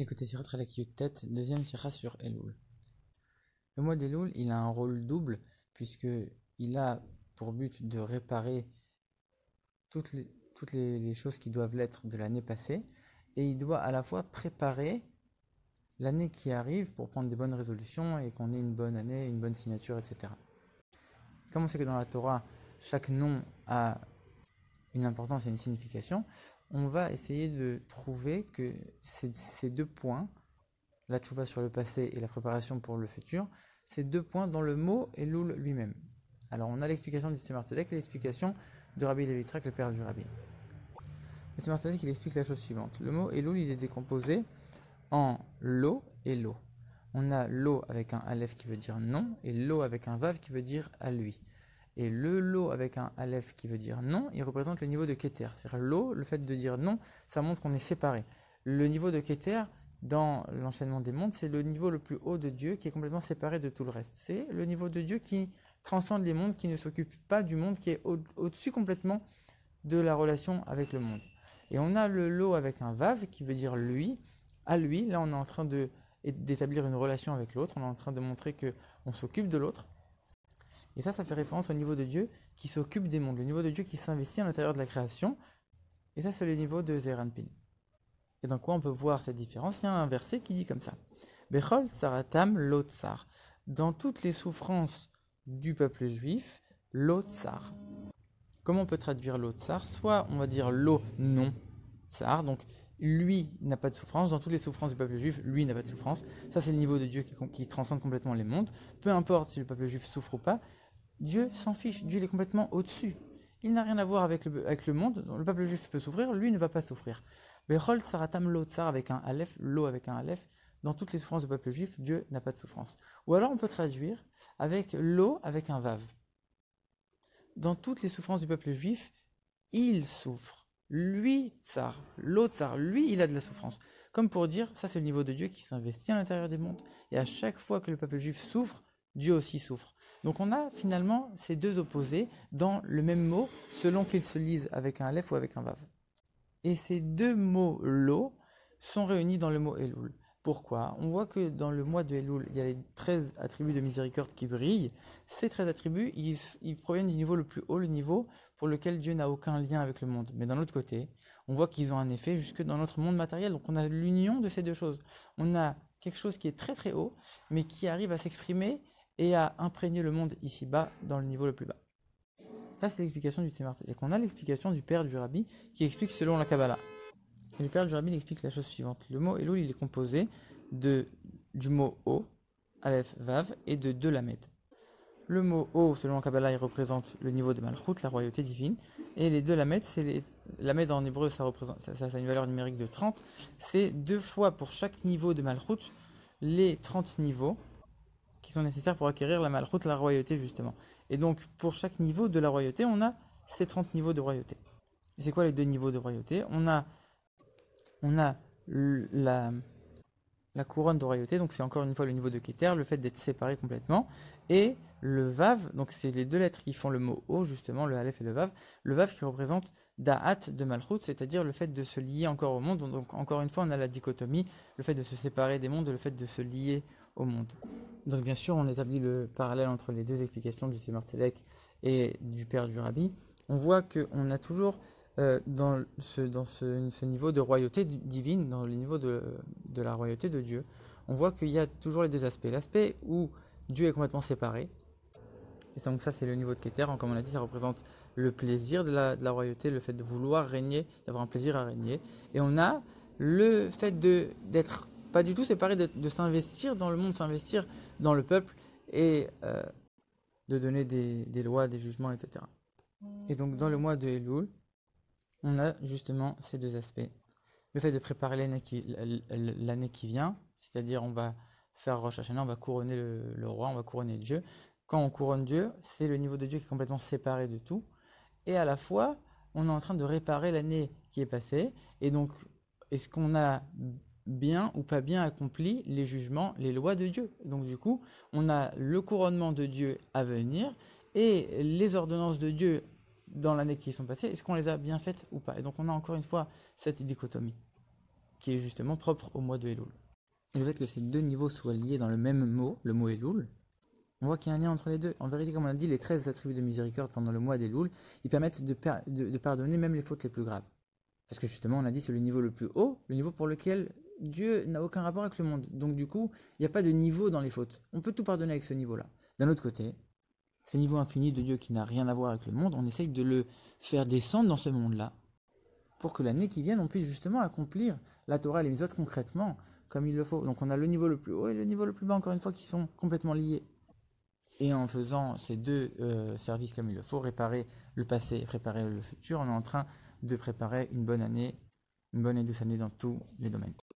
Écoutez, Sirat Chalak Tête, deuxième Sira sur Elul. Le mois d'Elul, il a un rôle double, puisqu'il a pour but de réparer toutes les choses qui doivent l'être de l'année passée, et il doit à la fois préparer l'année qui arrive pour prendre des bonnes résolutions et qu'on ait une bonne année, une bonne signature, etc. Comme on sait que dans la Torah, chaque nom a une importance et une signification, on va essayer de trouver que ces deux points, la tchouva sur le passé et la préparation pour le futur, ces deux points dans le mot Elul lui-même. Alors on a l'explication du Tzemar Tzedek et l'explication de Rabbi Levi Yitzhak, le père du Rabbi. Le Tzemar Tzedek, il explique la chose suivante. Le mot Elul, il est décomposé en lo et lo. On a lo avec un aleph qui veut dire non et lo avec un vav qui veut dire à lui. Et le lo avec un aleph qui veut dire non, il représente le niveau de Keter. C'est-à-dire lo, le fait de dire non, ça montre qu'on est séparé. Le niveau de Keter, dans l'enchaînement des mondes, c'est le niveau le plus haut de Dieu qui est complètement séparé de tout le reste. C'est le niveau de Dieu qui transcende les mondes, qui ne s'occupe pas du monde, qui est au-dessus complètement de la relation avec le monde. Et on a le lo avec un vav qui veut dire lui, à lui. Là, on est en train d'établir une relation avec l'autre, on est en train de montrer qu'on s'occupe de l'autre. Et ça fait référence au niveau de Dieu qui s'occupe des mondes, le niveau de Dieu qui s'investit à l'intérieur de la création. Et ça, c'est le niveau de Zeir Anpin. Et dans quoi on peut voir cette différence? Il y a un verset qui dit comme ça. Bechol saratam lotsar. Dans toutes les souffrances du peuple juif, lotsar. Comment on peut traduire lotsar? Soit on va dire lo, non, tsar. Donc lui n'a pas de souffrance. Dans toutes les souffrances du peuple juif, lui n'a pas de souffrance. Ça, c'est le niveau de Dieu qui transcende complètement les mondes. Peu importe si le peuple juif souffre ou pas, Dieu s'en fiche. Dieu est complètement au-dessus. Il n'a rien à voir avec le monde. Le peuple juif peut souffrir, lui ne va pas souffrir. Bechol saratam lo tsar avec un aleph, lo avec un aleph. Dans toutes les souffrances du peuple juif, Dieu n'a pas de souffrance. Ou alors on peut traduire avec lo avec un vav. Dans toutes les souffrances du peuple juif, il souffre. Lui, tsar, l'autre tsar, lui, il a de la souffrance. Comme pour dire, ça c'est le niveau de Dieu qui s'investit à l'intérieur des mondes. Et à chaque fois que le peuple juif souffre, Dieu aussi souffre. Donc on a finalement ces deux opposés dans le même mot, selon qu'ils se lisent avec un aleph ou avec un vav. Et ces deux mots lo sont réunis dans le mot Elul. Pourquoi? On voit que dans le mois de Elul, il y a les 13 attributs de miséricorde qui brillent. Ces 13 attributs, ils proviennent du niveau le plus haut, le niveau pour lequel Dieu n'a aucun lien avec le monde. Mais d'un autre côté, on voit qu'ils ont un effet jusque dans notre monde matériel. Donc on a l'union de ces deux choses. On a quelque chose qui est très très haut, mais qui arrive à s'exprimer et à imprégner le monde ici-bas dans le niveau le plus bas. Ça, c'est l'explication du Tzemar Tzedek. On a l'explication du père du Rabbi qui explique selon la Kabbalah. Et le père du Rabbi explique la chose suivante. Le mot Elul, il est composé du mot O, Aleph, Vav, et de deux Lamed. Le mot O, selon la Kabbalah, il représente le niveau de Malchut, la royauté divine. Et les deux Lamed, Lamed en hébreu, ça a une valeur numérique de 30. C'est deux fois pour chaque niveau de Malchut, les 30 niveaux qui sont nécessaires pour acquérir la Malchut, la royauté justement. Et donc, pour chaque niveau de la royauté, on a ces 30 niveaux de royauté. Et c'est quoi les deux niveaux de royauté? On a la couronne de royauté, donc c'est encore une fois le niveau de Keter, le fait d'être séparé complètement, et le Vav, donc c'est les deux lettres qui font le mot O, justement, le Aleph et le Vav qui représente Da'at de Malchut, c'est-à-dire le fait de se lier encore au monde. Donc encore une fois, on a la dichotomie, le fait de se séparer des mondes, le fait de se lier au monde. Donc bien sûr, on établit le parallèle entre les deux explications du Tzemar Tzedek et du père du Rabbi. On voit qu'on a toujours dans ce niveau de royauté divine, dans le niveau de la royauté de Dieu, on voit qu'il y a toujours les deux aspects. L'aspect où Dieu est complètement séparé, et donc ça c'est le niveau de Keter, comme on a dit, ça représente le plaisir de la royauté, le fait de vouloir régner, d'avoir un plaisir à régner. Et on a le fait d'être pas du tout séparé, de s'investir dans le monde, s'investir dans le peuple, et de donner des lois, des jugements, etc. Et donc dans le mois de Elul, on a justement ces deux aspects. Le fait de préparer l'année qui vient, c'est-à-dire on va faire Rosh Hashanah, on va couronner le roi, on va couronner Dieu. Quand on couronne Dieu, c'est le niveau de Dieu qui est complètement séparé de tout. Et à la fois, on est en train de réparer l'année qui est passée. Et donc, est-ce qu'on a bien ou pas bien accompli les jugements, les lois de Dieu? Donc du coup, on a le couronnement de Dieu à venir et les ordonnances de Dieu dans l'année qui sont passées, est-ce qu'on les a bien faites ou pas? Et donc on a encore une fois cette dichotomie. qui est justement propre au mois de Elul. Et le fait que ces deux niveaux soient liés dans le même mot, le mot Elul, on voit qu'il y a un lien entre les deux. En vérité, comme on a dit, les 13 attributs de miséricorde pendant le mois d'Elul, ils permettent de pardonner même les fautes les plus graves. Parce que justement, on a dit c'est le niveau le plus haut, le niveau pour lequel Dieu n'a aucun rapport avec le monde. Donc du coup, il n'y a pas de niveau dans les fautes. On peut tout pardonner avec ce niveau-là. D'un autre côté, ce niveau infini de Dieu qui n'a rien à voir avec le monde, on essaye de le faire descendre dans ce monde-là, pour que l'année qui vient, on puisse justement accomplir la Torah et les mitzvot concrètement, comme il le faut. Donc on a le niveau le plus haut et le niveau le plus bas, encore une fois, qui sont complètement liés. Et en faisant ces deux services comme il le faut, réparer le passé et préparer le futur, on est en train de préparer une bonne année, une bonne et douce année dans tous les domaines.